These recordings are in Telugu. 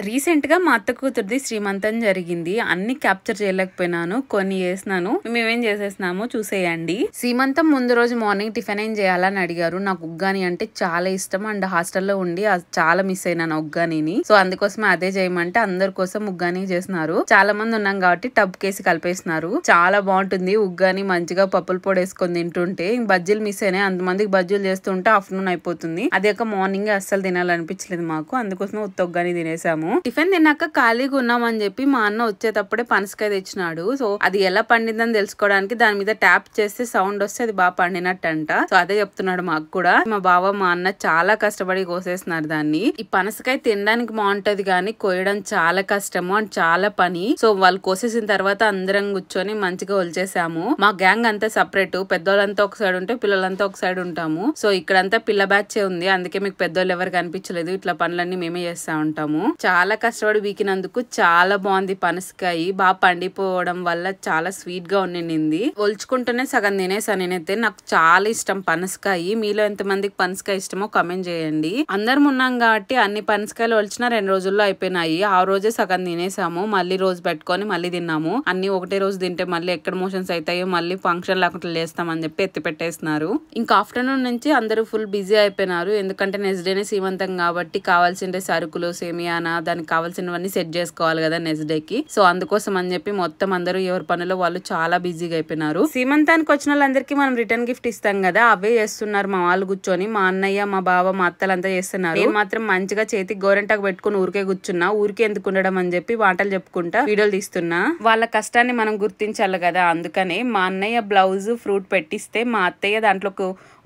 రీసెంట్ గా మా అత్త కూతురిది శ్రీమంతం జరిగింది. అన్ని క్యాప్చర్ చేయలేకపోయినాను, కొన్ని చేసినాను. మేమేం చేసేసినామో చూసేయండి. శ్రీమంతం ముందు రోజు మార్నింగ్ టిఫిన్ ఏం చేయాలని అడిగారు. నాకు ఉగ్గాని అంటే చాలా ఇష్టం అండ్ హాస్టల్లో ఉండి చాలా మిస్ అయినాను ఉగ్గానిని. సో అందుకోసమే అదే చేయమంటే అందరి కోసం ఉగ్గాని చేసినారు. చాలా మంది ఉన్నాం కాబట్టి టబ్ కేసి కలిపేసినారు. చాలా బాగుంటుంది ఉగ్గాని. మంచిగా పప్పుల పొడి వేసుకొని తింటుంటే. బజ్జీలు మిస్ అయినాయి. అంతమందికి బజ్జీలు చేస్తుంటే ఆఫ్టర్నూన్ అయిపోతుంది. అదే ఒక మార్నింగ్ అస్సలు తినాలనిపించలేదు మాకు. అందుకోసమే ఉత్త ఉగ్గాని తినేసాము. టిఫిన్ తిన్నాక ఖాళీగా ఉన్నామని చెప్పి మా అన్న వచ్చేటప్పుడే పనసకాయ తెచ్చినాడు. సో అది ఎలా పండిందని తెలుసుకోవడానికి దాని మీద ట్యాప్ చేస్తే సౌండ్ వస్తే అది బాగా పండినట్టంట. సో అదే చెప్తున్నాడు మాకు కూడా. మా బావ మా అన్న చాలా కష్టపడి కోసేస్తున్నారు దాన్ని. ఈ పనసకాయ తినడానికి బాగుంటది కానీ కోయడం చాలా కష్టము అండ్ చాలా పని. సో వాళ్ళు కోసేసిన తర్వాత అందరం కూర్చొని మంచిగా ఒలిచేసాము. మా గ్యాంగ్ అంతా సపరేట్. పెద్దోళ్ళంతా ఒక సైడ్ ఉంటే పిల్లలంతా ఒక సైడ్ ఉంటాము. సో ఇక్కడంతా పిల్ల బ్యాచే ఉంది. అందుకే మీకు పెద్దోళ్ళు ఎవరు కనిపించలేదు. ఇట్లా పనులన్నీ మేమే చేస్తా ఉంటాము. చాలా కష్టపడి వీకినందుకు చాలా బాగుంది పనసకాయ. బాగా పండిపోవడం వల్ల చాలా స్వీట్ గా ఉండింది. ఒలుచుకుంటూనే సగం తినేసాను నేనైతే. నాకు చాలా ఇష్టం పనసకాయ. మీలో ఎంత మందికి పనసకాయ ఇష్టమో కమెంట్ చేయండి. అందరం ఉన్నాం కాబట్టి అన్ని పనసకాయలు ఒలిచిన 2 రోజుల్లో అయిపోయినాయి. ఆ రోజే సగం తినేసాము. మళ్ళీ రోజు పెట్టుకొని మళ్ళీ తిన్నాము. అన్ని ఒకటే రోజు తింటే మళ్ళీ ఎక్కడ మోషన్స్ అవుతాయో మళ్ళీ ఫంక్షన్ లేకుండా లేస్తామని చెప్పి ఎత్తి పెట్టేస్తున్నారు. ఇంకా ఆఫ్టర్నూన్ నుంచి అందరూ ఫుల్ బిజీ అయిపోయినారు. ఎందుకంటే నెక్స్ట్ డేనే సీమంతం కాబట్టి కావాల్సిన సరుకులు సేమియానా దానికి కావాల్సినవన్నీ సెట్ చేసుకోవాలి కదా నెక్స్ట్ డే కి. సో అందుకోసం అని చెప్పి మొత్తం అందరూ ఎవరి పనిలో వాళ్ళు చాలా బిజీగా అయిపోయినారు. సీమంతానికి వచ్చిన వాళ్ళందరికీ మనం రిటర్న్ గిఫ్ట్ ఇస్తాం కదా, అవే చేస్తున్నారు మా వాళ్ళు కూర్చొని. మా అన్నయ్య మా బావ మా అత్తలంతా చేస్తున్నారు. నేను మాత్రం మంచిగా చేతికి గోరెంటాకు పెట్టుకుని ఊరికే కూర్చున్నా. ఊరికే ఎందుకు ఉండడం అని చెప్పి మాటలు చెప్పుకుంటా వీడియోలు తీస్తున్నా. వాళ్ళ కష్టాన్ని మనం గుర్తించాలి కదా. అందుకనే మా అన్నయ్య బ్లౌజ్ ఫ్రూట్ పెట్టిస్తే మా అత్తయ్య దాంట్లో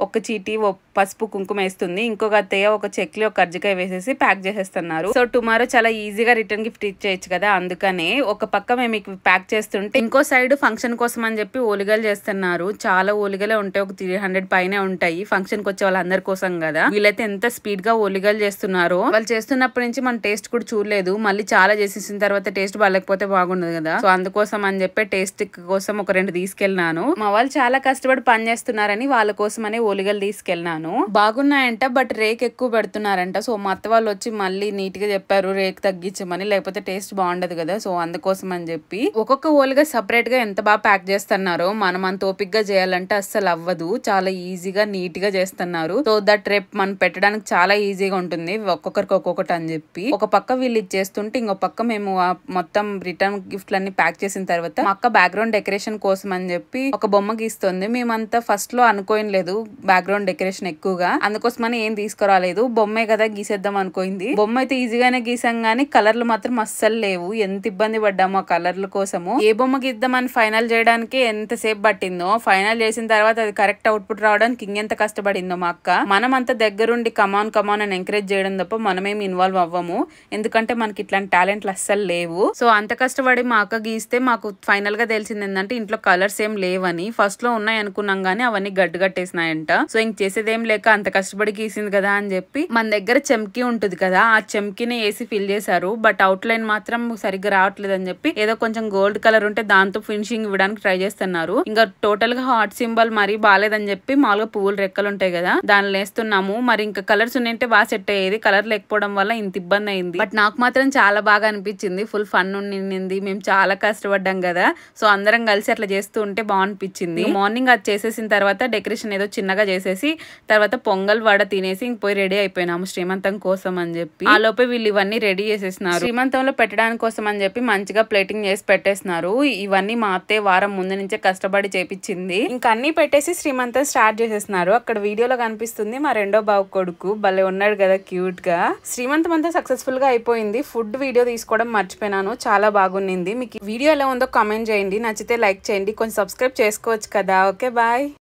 ఒక చీటి పసుపు కుంకుమ వేస్తుంది. ఇంకొక అత్తయ్య ఒక చెక్లి ఒక కర్జికాయ వేసేసి ప్యాక్ చేసేస్తున్నారు. సో టుమారో చాలా ఈజీగా రిటర్న్ గిఫ్ట్ ఇచ్చేయచ్చు కదా. అందుకనే ఒక పక్క మేము ప్యాక్ చేస్తుంటే ఇంకో సైడ్ ఫంక్షన్ కోసం అని చెప్పి ఓలిగలు చేస్తున్నారు. చాలా ఓలిగలే ఉంటాయి. ఒక 300 పైనే ఉంటాయి. ఫంక్షన్ కి వచ్చే వాళ్ళందరి కోసం కదా. వీళ్ళైతే ఎంత స్పీడ్ గా ఓలిగలు చేస్తున్నారో. వాళ్ళు చేస్తున్నప్పటి నుంచి మనం టేస్ట్ కూడా చూడలేదు. మళ్ళీ చాలా చేసేసిన తర్వాత టేస్ట్ బాగాలేకపోతే బాగుండదు కదా. సో అందుకోసం అని చెప్పి టేస్ట్ కోసం ఒక 2 తీసుకెళ్ళినాను. మా వాళ్ళు చాలా కష్టపడి పని చేస్తున్నారని వాళ్ళ కోసం అనే ఓలిగలు తీసుకెళ్ళినాను. బాగున్నాయంట. బట్ రేక్ ఎక్కువ పెడుతున్నారంట. సో మా అత్త వాళ్ళు వచ్చి మళ్ళీ నీట్ గా చెప్పారు రేక్ తగ్గించమని, లేకపోతే టేస్ట్ బాగుండదు కదా. సో అందుకోసం అని చెప్పి ఒక్కొక్క ఓలిగా సపరేట్ గా ఎంత బాగా ప్యాక్ చేస్తున్నారో. మనం అంత ఓపిక్ గా చేయాలంటే అస్సలు అవ్వదు. చాలా ఈజీగా నీట్ గా చేస్తున్నారు. సో దట్ రేపు మనం పెట్టడానికి చాలా ఈజీగా ఉంటుంది. ఒక్కొక్కరికి ఒక్కొక్కటి అని చెప్పి ఒక పక్క వీళ్ళు ఇచ్చేస్తుంటే ఇంకో పక్క మేము మొత్తం రిటర్న్ గిఫ్ట్లన్నీ ప్యాక్ చేసిన తర్వాత మా అక్క బ్యాక్గ్రౌండ్ డెకరేషన్ కోసం అని చెప్పి ఒక బొమ్మ గీస్తుంది. మేమంతా ఫస్ట్ లో అనుకోలేదు బ్యాక్గ్రౌండ్ డెకరేషన్ ఎక్కువగా. అందుకోసమని ఏం తీసుకురాలేదు. బొమ్మే కదా గీసేద్దాం అనుకోయింది. బొమ్మ అయితే ఈజీగానే గీసాం గానీ కలర్లు మాత్రం అస్సలు లేవు. ఎంత ఇబ్బంది పడ్డాము ఆ కలర్ల కోసము. ఏ బొమ్మ గీద్దామని ఫైనల్ చేయడానికి ఎంతసేపు పట్టిందో, ఫైనల్ చేసిన తర్వాత అది కరెక్ట్ అవుట్పుట్ రావడానికి ఇంకెంత కష్టపడిందో మా అక్క. మనం అంత దగ్గరుండి కమాన్ అని ఎంకరేజ్ చేయడం తప్ప మనమేమి ఇన్వాల్వ్ అవ్వము. ఎందుకంటే మనకి ఇట్లాంటి టాలెంట్లు అస్సలు లేవు. సో అంత కష్టపడి మా అక్క గీస్తే మాకు ఫైనల్ గా తెలిసింది ఏంటంటే ఇంట్లో కలర్స్ ఏం లేవని. ఫస్ట్ లో ఉన్నాయి అనుకున్నాం గానీ అవన్నీ గట్టుగట్టేసినాయంట. సో ఇంక చేసేదేం లేక అంత కష్టపడి గీసింది కదా అని చెప్పి మన దగ్గర చెంకి ఉంటుంది కదా, ఆ చెంకిని వేసి ఫిల్ చేశారు. బట్ అవుట్ లైన్ మాత్రం సరిగ్గా రావట్లేదు అని చెప్పి ఏదో కొంచెం గోల్డ్ కలర్ ఉంటే దాంతో ఫినిషింగ్ ఇవ్వడానికి ట్రై చేస్తున్నారు. ఇంకా టోటల్ గా హార్ట్ సింబల్ మరీ బాగాలేదని చెప్పి మామూలుగా పువ్వులు రెక్కలు ఉంటాయి కదా దానిలో వేస్తున్నాము. మరి ఇంకా కలర్స్ ఉన్నాయంటే బాగా సెట్ అయ్యేది. కలర్ లేకపోవడం వల్ల ఇంత ఇబ్బంది అయింది. బట్ నాకు మాత్రం చాలా బాగా అనిపించింది. ఫుల్ ఫన్ ఉండింది. మేము చాలా కష్టపడ్డాం కదా. సో అందరం కలిసి అట్లా చేస్తూ ఉంటే బాగా అనిపించింది. మార్నింగ్ అది చేసేసిన తర్వాత డెకరేషన్ ఏదో చిన్నగా చేసేసి తర్వాత పొంగల్ వడ తినేసి ఇంక పోయి రెడీ అయిపోయినాము శ్రీమంతం కోసం అని చెప్పి. ఆ లోపే వీళ్ళు ఇవన్నీ రెడీ చేసేసినారు. శ్రీమంతంలో పెట్టడానికి కోసం అని చెప్పి మంచిగా ప్లేటింగ్ చేసి పెట్టేసినారు. ఇవన్నీ మా అత్తయ్య వారం ముందు నుంచే కష్టపడి చేపించింది. ఇంకా అన్ని పెట్టేసి శ్రీమంతం స్టార్ట్ చేసేసినారు. అక్కడ వీడియోలో కనిపిస్తుంది మా రెండో బావ కొడుకు. భలే ఉన్నాడు కదా క్యూట్ గా. శ్రీమంతం అంతా సక్సెస్ఫుల్ గా అయిపోయింది. ఫుడ్ వీడియో తీసుకోవడం మర్చిపోయినాను. చాలా బాగుంది. మీకు వీడియో ఎలా ఉందో కామెంట్ చేయండి. నచ్చితే లైక్ చేయండి. కొంచెం సబ్స్క్రైబ్ చేసుకోవచ్చు కదా. Okay bye.